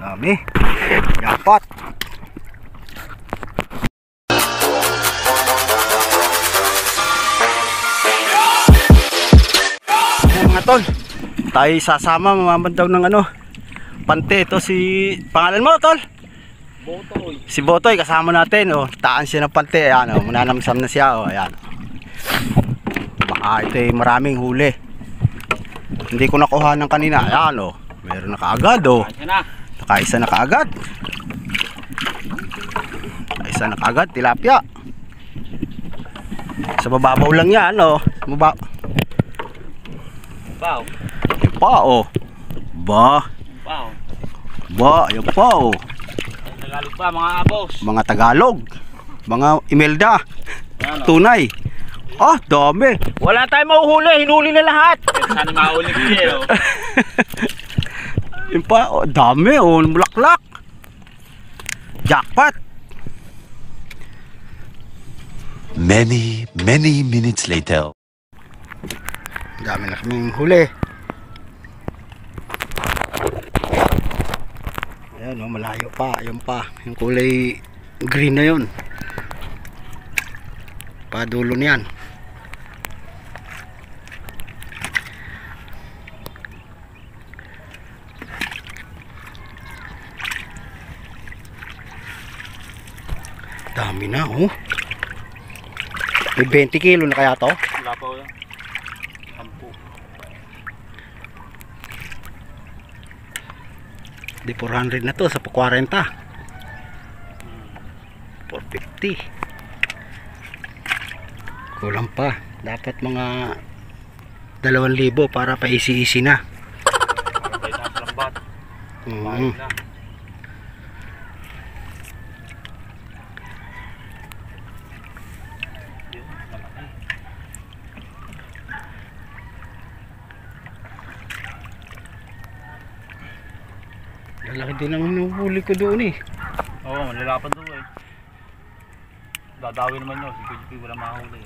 Dami. Jackpot. Mga tol, tayo sasama mamamandaw ng ano, pante. Ito si, pangalan mo tol? Botoy. Si Botoy kasama natin, oh. Taan siya ng pante, ayan, oh. Mananamsam na siya, oh. Ayan. Baka ito ay maraming huli. Hindi ko nakuha ng kanina, ayan, oh. Meron na kaagad, oh. Nakaisa na kaagad. Nakaisa na kaagad, tilapia. Sa bababaw lang yan, oh. Babaw. Bao. Ayun pa, oh. Ba. Bao. Ba, ayun pa, oh. Tagalog pa mga abos. Mga Tagalog. Mga Imelda. Ano? Tunay. Ah, dami. Wala tayong mahuhuli, hinuli na lahat. Sana mahuli kayo. Yun pa, oh, dami, oh, bulaklak. Jackpot. Many minutes later. Dami na kaming huli. Ayan, oh, malayo pa, ayun pa. Yung kulay green na yun. Padulo niyan. Dami na, oh. May 20 kilo na kaya to? Wala pa yan. 10. Di 400 na to sa 40. 450. Kulang pa. Dapat mga 2,000 para pa isi-isi na. Para tayo sa lambat. Mm. Lalaki din ang hinuhuli ko doon eh. Oo, malalapan doon eh. Dadawi naman yun. Si PGP wala mahuli.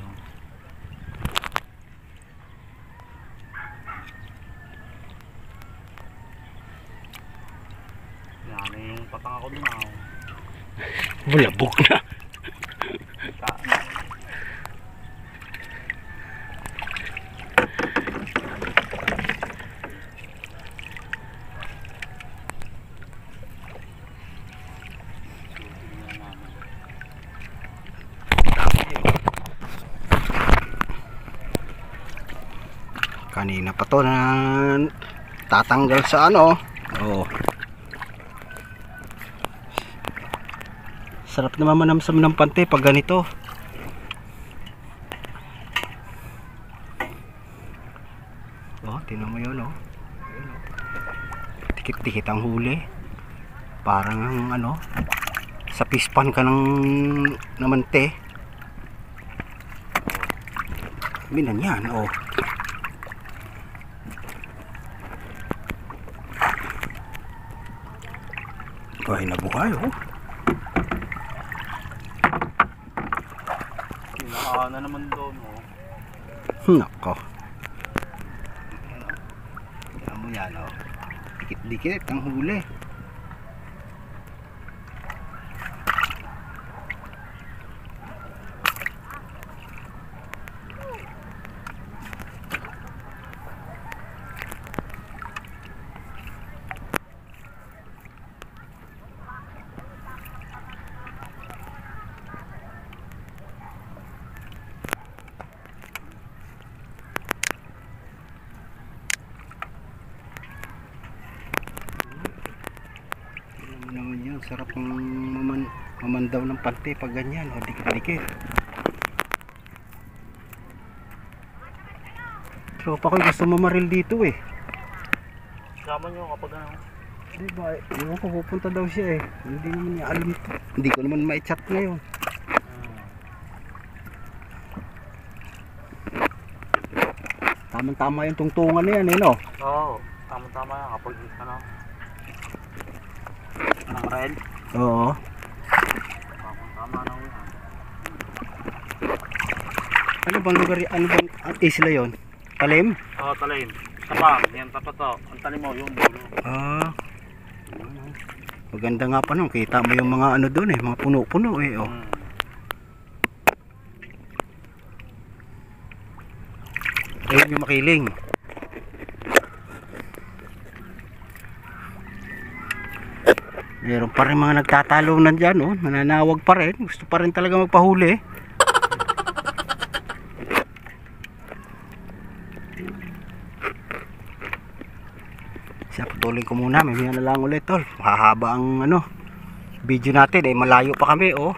Yan yung patang ako doon ako. Bulabog na. Kanina pa to na tatanggal sa ano. Oh. Sarap naman manamsam ng pante pag ganito. Oh, tingnan mo yun, oh. Tikit-tikit ang huli. Parang ano, sa pispan ka ng namante. Minan yan, oh. Buhay na buhay, oh. Pinaka na naman doon, oh. Nako. Tingnan mo yan, oh. Dikit-dikit ang huli. Sarap ng mamandaw ng pante pag ganyan, o dikit-dikit. Tropa ko gusto mamaril dito eh. Sama nyo kapag ano. Di ba, ewan ko pupunta daw siya eh. Hindi naman niya alam ito. Hindi ko naman ma-chat ngayon. Tama-tama yung tungtungan na yan eh, no? Oo, tama-tama yan kapag ano. Anong red? Oo. Tama na yan. Ano bang lugar, ano bang isla yon? Talim? Oo, talim. Tapang, yan tapat to. Ang talim mo, yung dulo. Ah. Maganda nga pa nun. Kita mo yung mga ano doon eh. Mga puno-puno eh. Oh. Ayun yung makiling. Meron pa rin mga nagtatalunan dyan, oh. Nananawag pa rin. Gusto pa rin talaga magpahuli. Siya, patuloy ko muna. May na lang ulit, tol. Mahahaba ang ano, video natin. Eh, malayo pa kami, oh.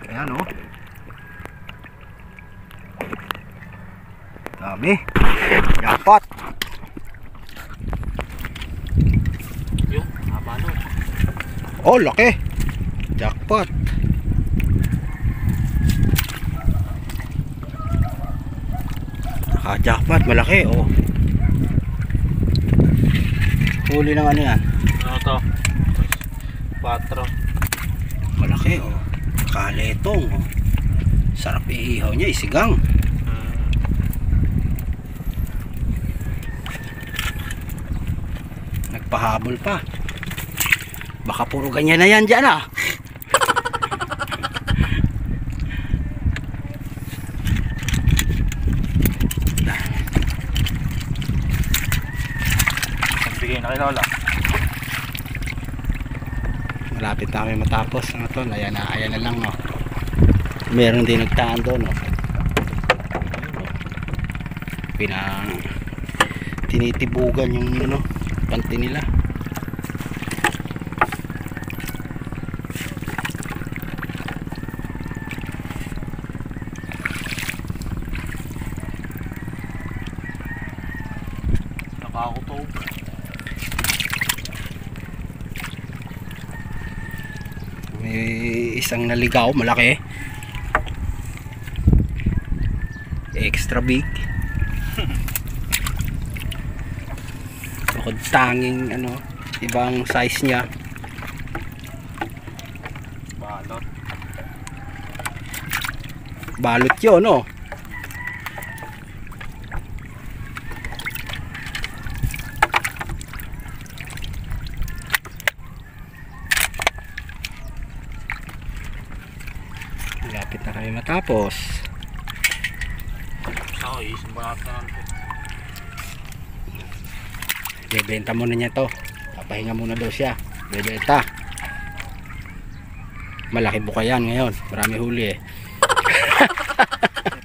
Ayan, oh. Dami. Dapat. Yung, habalo. Oh, laki. Jackpot. Jackpot, malaki, oh. Huli ng ano yan? Ano to? 4. Malaki, oh. Kaletong, oh. Sarap iihaw niya, isigang. Nagpahabol pa. Baka puro ganyan na yan dyan, ah. Bigay na kay Lola. Malapit na kami matapos. Ano to? Ayan na lang, oh. Meron din nagtaan doon, oh. Tinitibugan yung ano, panty nila. Nakakuto. May isang naligaw, malaki. Extra big. Bukod tanging ano, ibang size niya. Balot. Balot yun, oh. Malapit na kami matapos. Ako, isang banat na lang ito. Bebenta muna niya to. Papahinga muna daw siya. Bebenta. Malaki buka yan ngayon. Marami huli eh.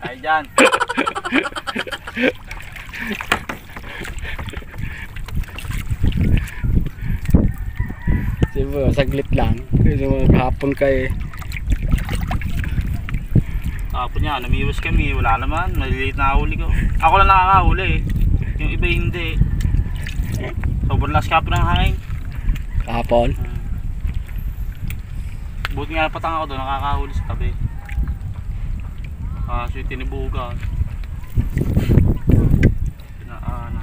Tayo dyan. Siyempre, saglit lang. Kasi maghapon kayo eh. Tapos niya, namiwas kami. Wala naman. Maliliit na huli ko. Ako lang nakakahuli eh. Yung iba hindi. Sobrang lakas kapon ng hangin. Kahapon. Buti nga patang ako doon, nakakahuli sa tabi. So yung tinibugan. Pinaana.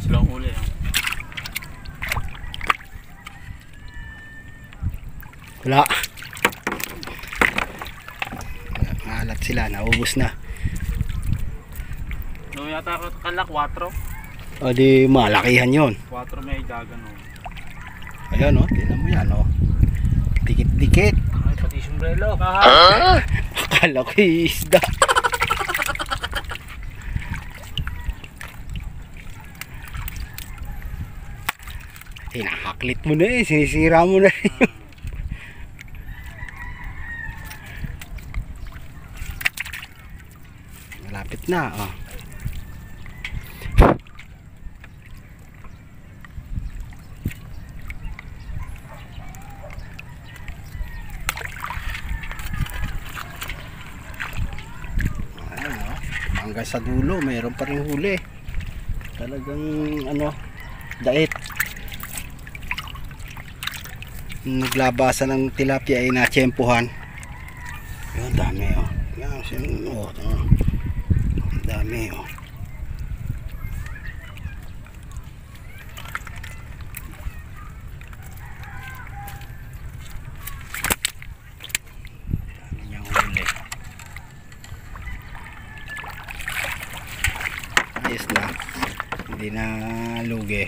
Silang huli ah. Wala. Maalat sila, naubos na. No yata kala 4. O di malakihan yon. 4 may dagan oh. Ayan o, tingnan mo yan o. Dikit-dikit. Ay pati sombrero. Akala ko isda. Hinahaklit mo na eh, sinisira mo na rin. Malapit na, oh. Ayan, oh. Hanggang sa dulo, mayroon pa rin huli. Talagang ano, dait. naglabasan ng tilapia ay natsyempohan. Yun, dami oh. Yan, oh, dami oh. Dami niyang huli. Ayos na, hindi na lugi.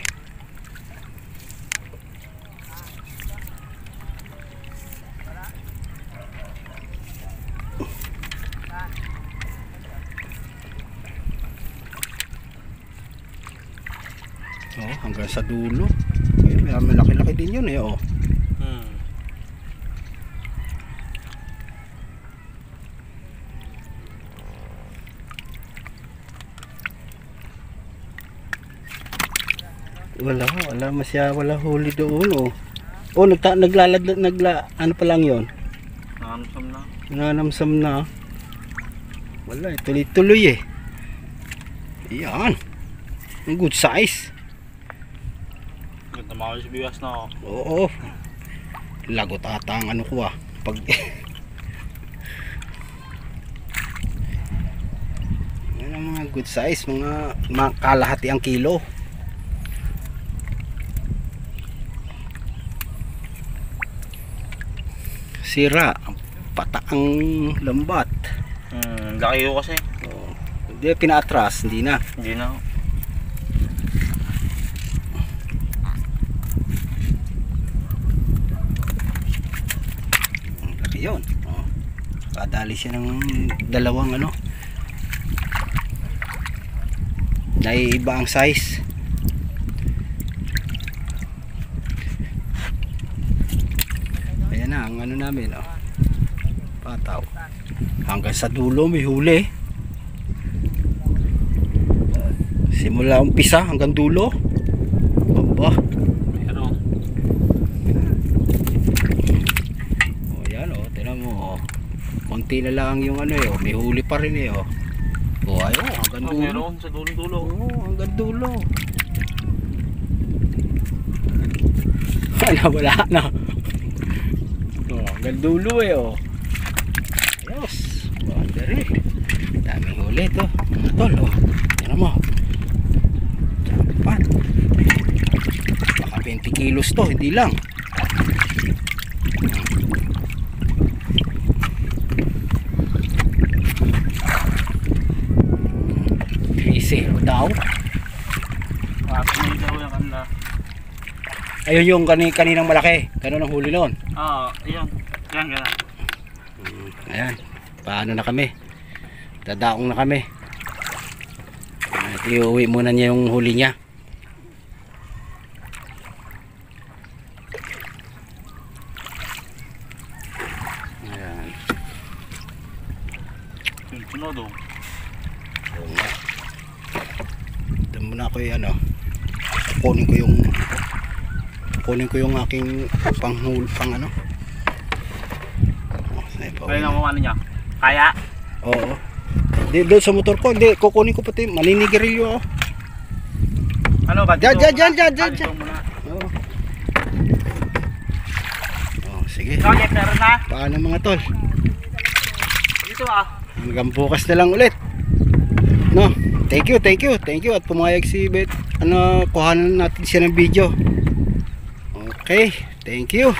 Oh, hanggang sa dulo. Ayun, may malaki-laki din yun eh, oh. Wala huli doon, oh. Oh, ano pa lang yun? Nanamsam na. Nanamsam na. Wala, tuloy-tuloy eh. Yan. Ang good size. Ganda mga sa biwas na ako. Oo. Lagot ata ang ano ko ah. Pag yan ang mga good size, mga kalahati ang kilo. Sira ang pataang lambat. Laki ko kasi. Oh, hindi pinaatras, hindi na. Hindi na. Laki yun. Oh. Kadali siya ng dalawang ano. Naiiba ang size. Ayan na ang ano namin, oh. Pataw. Hanggang sa dulo may huli. Simula umpisa hanggang dulo. Aba. Pero Oh, yan oh, tingnan mo oh. Konti na lang yung ano eh, oh. May huli pa rin eh oh. Oh, ayo, hanggang dulo. meron sa dulo-dulo. Oh, hanggang dulo. Wala na. Oh, hanggang dulo eh oh. Ayos. Bandere. Daming huli to. Mga tol oh. Tingnan mo. Jackpot. Baka 20 kilos to, hindi lang. Zero daw. May daw yung kanila. Ayun yung kaninang malaki. Ganun ang huli noon. Oo, ayun. Yan, gano'n. Ayan. Paano na kami? Dadaong na kami. At iuwi muna niya yung huli niya. Ayan. Yung sunod oh. Oo nga. Doon muna ako yung ano. Kunin ko yung aking pang ano. Kaya nga mo ano niya? Kaya? Oo. Di, doon sa motor ko, hindi, kukunin ko pati, maninigarilyo. Ano ba? Diyan. Dito muna. Oo. Oh, sige. Okay, pero na. Paano mga tol? Dito ah. Hanggang bukas na lang ulit. No, thank you. At pumayag si Bet. Ano, kuhanan natin siya ng video. Okay, thank you.